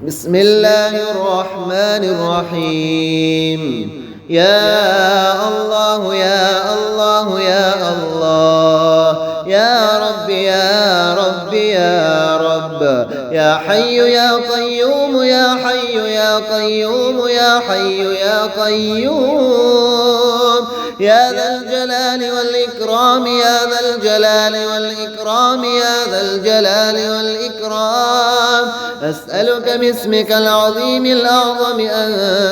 بسم الله الرحمن الرحيم. يا الله يا الله يا الله، يا رب يا رب يا رب، يا حي يا قيوم يا حي يا قيوم يا حي يا قيوم، يا ذا الجلال والإكرام يا ذا الجلال والإكرام يا ذا الجلال والإكرام. أسألك باسمك العظيم الأعظم أن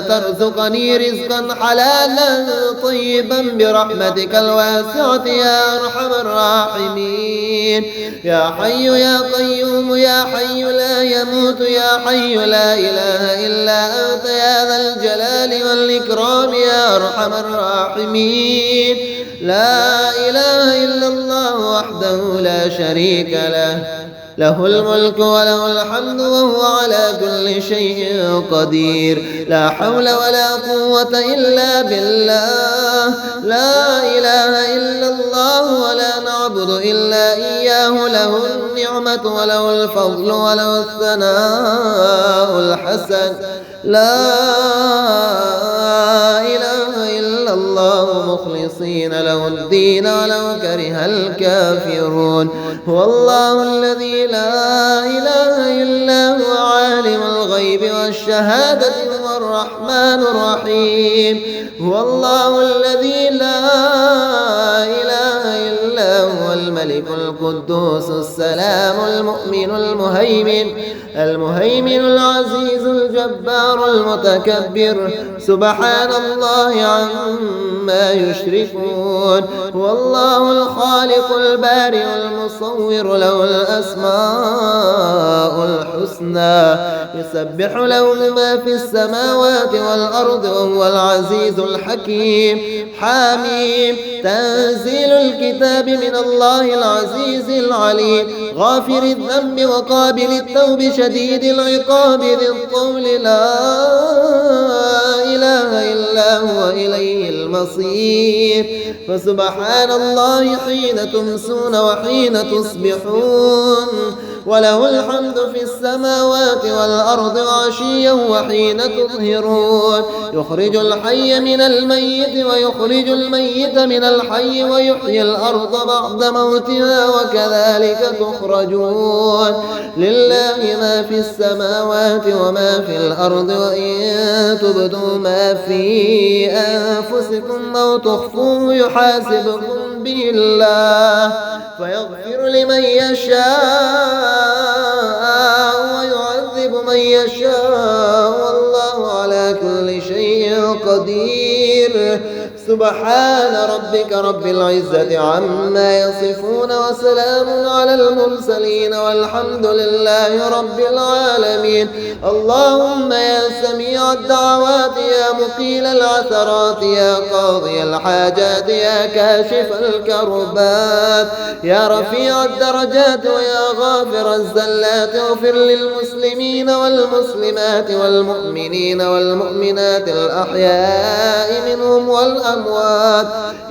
ترزقني رزقا حلالا طيبا برحمتك الواسعة يا أرحم الراحمين. يا حي يا قيوم يا حي لا يموت يا حي لا إله إلا أنت يا ذا الجلال والإكرام يا أرحم الراحمين. لا إله إلا الله وحده لا شريك له، له الملك وله الحمد وهو على كل شيء قدير. لا حول ولا قوة إلا بالله، لا إله إلا الله ولا نعبد إلا إياه، له النعمة وله الفضل وله الثناء الحسن. لا إله إلا الله مخلصين له الدين ولو كره الكافرون. هو الله الذي لا إله إلا هو عالم الغيب والشهادة هو الرحمن الرحيم. هو الله الذي لا إله إلا هو الملك القدوس السلام المؤمن المهيمن العزيز الجبار المتكبر، سبحان الله عما يشركون. هو الله الخالق البارئ المصور له الأسماء الحسنى، يسبح له ما في السماوات والأرض وهو العزيز الحكيم. حميم. تنزيل الكتاب من الله العزيز العليم، غافر الذنب وقابل التوب شديد العقاب ذي الطول، لا إله إلا هو إليه المصير. فسبحان الله حين تمسون وحين تصبحون، وله الحمد في السماوات والأرض وعشيا وحين تظهرون. يخرج الحي من الميت ويخرج الميت من الحي ويحيي الأرض بعد موتها وكذلك تخرجون. لله ما في السماوات وما في الأرض، وإن تبدوا ما في أنفسكم أو تخفوه يحاسبكم به الله، فيغفر لمن يشاء ويعذب من يشاء، والله على كل شيء قدير. سبحان ربك رب العزة عما يصفون وسلام على المرسلين والحمد لله رب العالمين. اللهم يا سميع الدعوات يا مقيل العثرات يا قاضي الحاجات يا كاشف الكربات يا رفيع الدرجات ويا غافر الزلات، اغفر للمسلمين والمسلمات والمؤمنين والمؤمنات الأحياء منهم والأموات،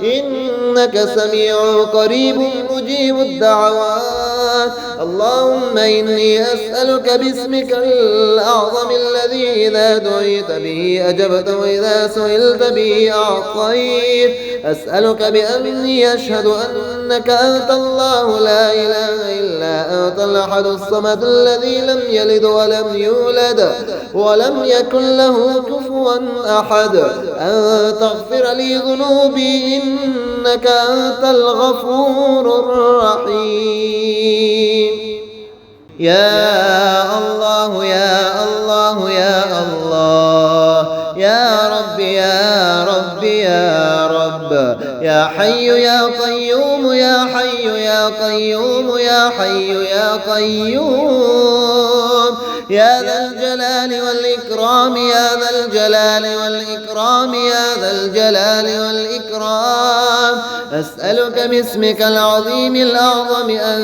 إنك سميع قريب مجيب الدعوات. اللهم إني أسألك باسمك الأعظم الذي إذا دعيت به أجبت وإذا سئلت به أعطيت، أسألك بأني أشهد أنك أنت الله لا إله إلا أنت الأحد الصمد الذي لم يلد ولم يولد ولم يكن له كفوا أحد، أن تغفر لي ذنوبي إنك أنت الغفور الرحيم. يا الله يا الله يا الله، يا رب يا رب يا رب، يا حي يا قيوم يا حي يا قيوم يا حي يا قيوم، يا ذا الجلال والإكرام يا ذا الجلال والإكرام يا ذا الجلال والإكرام. أسألك باسمك العظيم الأعظم أن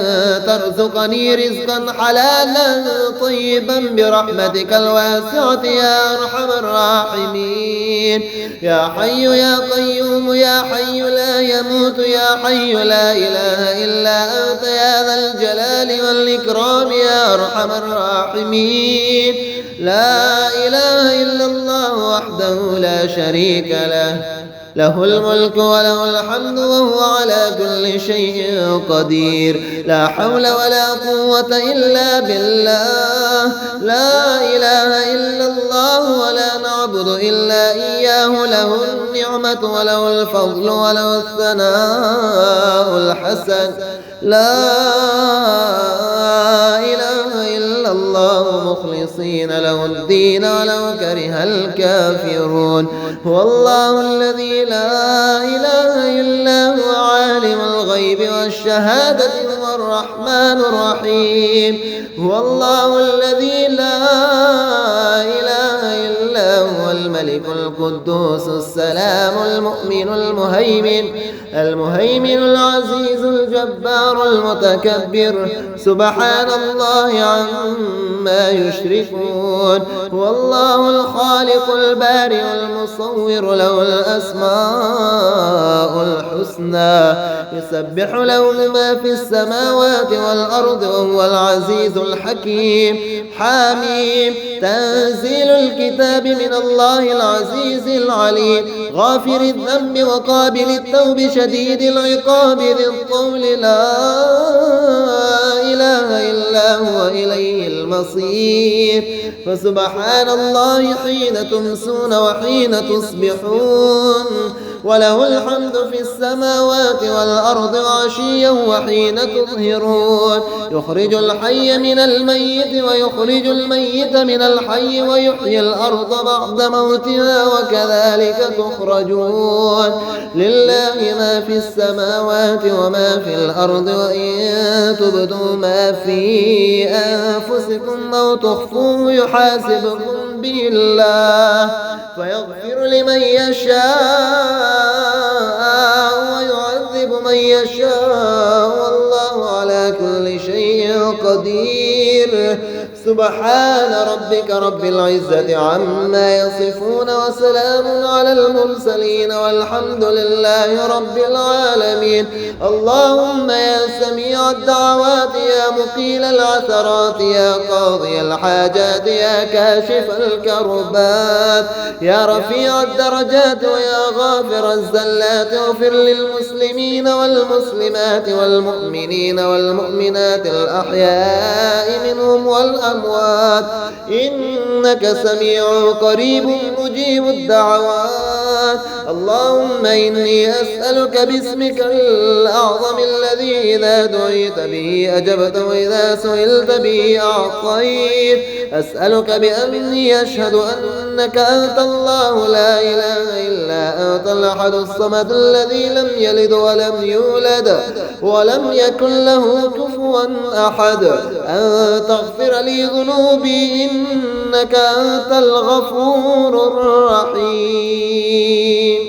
ترزقني رزقا حلالا طيبا برحمتك الواسعة يا أرحم الراحمين. يا حي يا قيوم يا حي لا يموت يا حي لا إله إلا أنت يا ذا الجلال والإكرام يا أرحم الراحمين. لا إله إلا الله وحده لا شريك له، له الملك وله الحمد وهو على كل شيء قدير. لا حول ولا قوة إلا بالله. لا إله إلا الله ولا نعبد إلا إياه، له النعمة وله الفضل وله الثناء الحسن. لا إله إلا الله مخلصين له الدين ولو كره الكافرون. هو الله الذي لا إله إلا هو عالم الغيب والشهادة هو الرحمن الرحيم. هو الله الذي لا إله إلا هو الملك القدوس السلام المؤمن المهيمن العزيز الجبار المتكبر. سبحان الله عما يشركون. هو الله الخالق البارئ المصور له الأسماء الحسنى. يسبح له ما في السماوات والأرض وهو العزيز الحكيم. حميم. تنزيل الكتاب من الله العزيز العليم. غافر الذنب وقابل التوب شديد العقاب ذي الطول. لا إله إلا هو إليه المصير. فسبحان الله حين تمسون وحين تصبحون، وله الحمد في السماوات والأرض وعشيا وحين تظهرون. يخرج الحي من الميت ويخرج الميت من الحي ويحيي الأرض بعد موتها وكذلك تخرجون. لله ما في السماوات وما في الأرض، وإن تبدوا ما في أنفسكم أو تخفوه يحاسبكم به الله فيغفر لمن يشاء ويعذب من يشاء والله على كل شيء قدير. سبحان ربك رب العزة عما يصفون وسلام على المرسلين والحمد لله رب العالمين. اللهم يا سميع الدعوات يا مقيل العثرات يا قاضي الحاجات يا كاشف الكربات يا رفيع الدرجات ويا غافر الزلات اغفر للمسلمين والمسلمات والمؤمنين والمؤمنات الأحياء منهم والأموات إنك سميع قريب مجيب الدعوات. اللهم إني أسألك باسمك الأعظم الذي إذا دعيت به أجبت وإذا سئلت به أعطيت. أسألك بأني أشهد أنك أنت الله لا إله إلا أنت الأحد الصمد الذي لم يلد ولم يولد ولم يكن له كفوا أحد. أن تغفر لي ذنوبي إنك أنت الغفور الرحيم.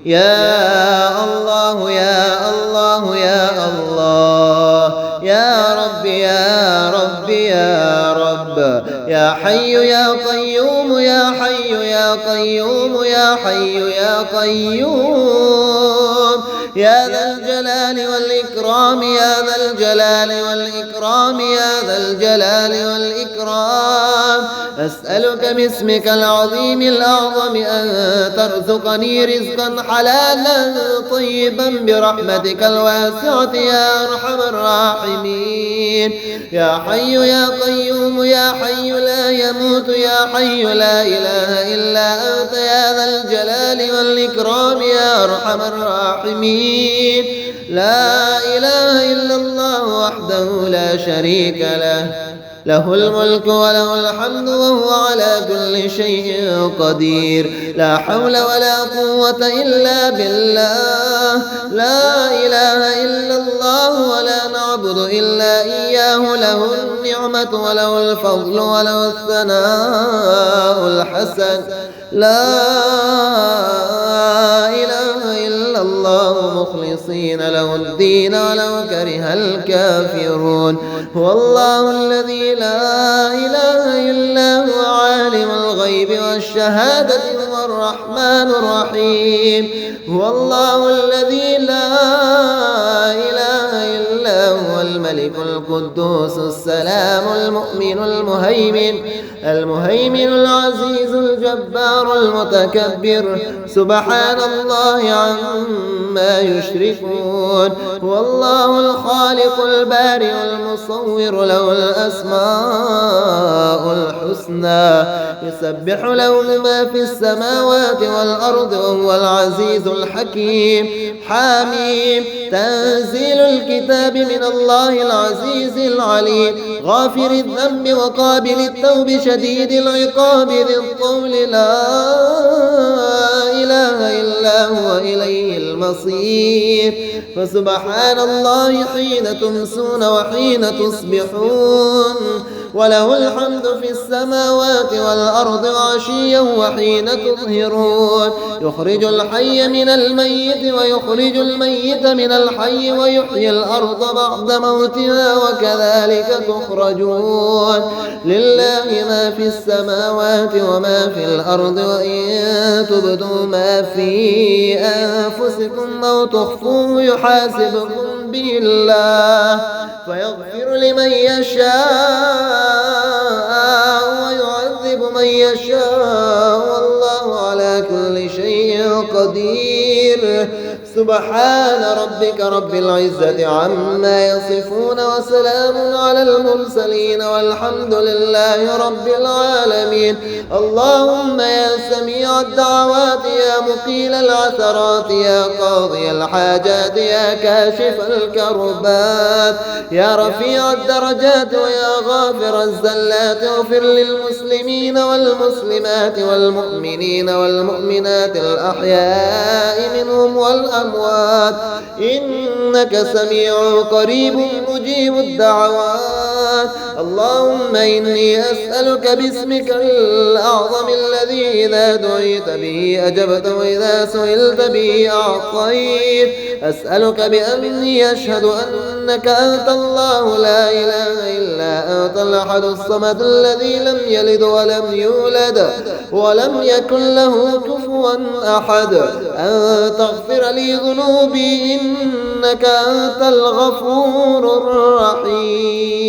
يا الله يا الله يا الله يا رب يا رب يا رب يا حي يا قيوم يا حي يا قيوم يا حي يا قيوم يا ذا الجلال والإكرام يا ذا الجلال والإكرام يا ذا الجلال والإكرام. أسألك باسمك العظيم الأعظم أن ترزقني رزقا حلالا طيبا برحمتك الواسعة يا أرحم الراحمين. يا حي يا قيوم يا حي لا يموت يا حي لا إله إلا أنت يا ذا الجلال والإكرام يا أرحم الراحمين. لا إله إلا الله وحده لا شريك له، له الملك وله الحمد وهو على كل شيء قدير. لا حول ولا قوة إلا بالله. لا إله إلا الله ولا نعبد إلا إياه، له النعمة وله الفضل وله الثناء الحسن. لا إله إلا الله مخلصين له الدين ولو كره الكافرون. هو الله الذي لا إله إلا هو عالم الغيب والشهادة هو الرحمن الرحيم. هو الله الذي لا إله إلا هو الملك القدوس السلام المؤمن المهيمن العزيز الجبار المتكبر سبحان الله عما يشركون. هو الله الخالق البارئ المصور له الأسماء الحسنى يسبح له ما في السماوات والأرض وهو العزيز الحكيم. حميم تنزيل الكتاب من الله العزيز العليم غافر الذنب وقابل التوب شديد العقاب ذي الطول لا إله إلا هو إليه المصير. فسبحان الله حين تمسون وحين تصبحون وله الحمد في السماوات والأرض وعشيا وحين تظهرون. يخرج الحي من الميت ويخرج الميت من الحي ويحيي الأرض بعد موتها وكذلك تخرجون. لله ما في السماوات وما في الأرض وإن تبدوا ما في أنفسكم أو تخفوه يحاسبكم به الله فيغفر لمن يشاء ويعذب من يشاء والله على كل شيء قدير. سبحان ربك رب العزة عما يصفون وسلام على المرسلين والحمد لله رب العالمين. اللهم يا سميع الدعوات يا مقيل العثرات يا قاضي الحاجات يا كاشف الكربات يا رفيع الدرجات ويا غافر الزلات اغفر للمسلمين والمسلمات والمؤمنين والمؤمنات الأحياء منهم والأموات إنك سميع قريب مجيب الدعوات. اللهم إني أسألك باسمك الأعظم الذي إذا دعيت به أجبت وإذا سئلت به أعطيت. أسألك بأني أشهد أنك أنت الله لا إله إلا أنت الأحد الصمد الذي لم يلد ولم يولد ولم يكن له كفوا أحد أن تغفر لي ذنوبي إنك أنت الغفور الرحيم.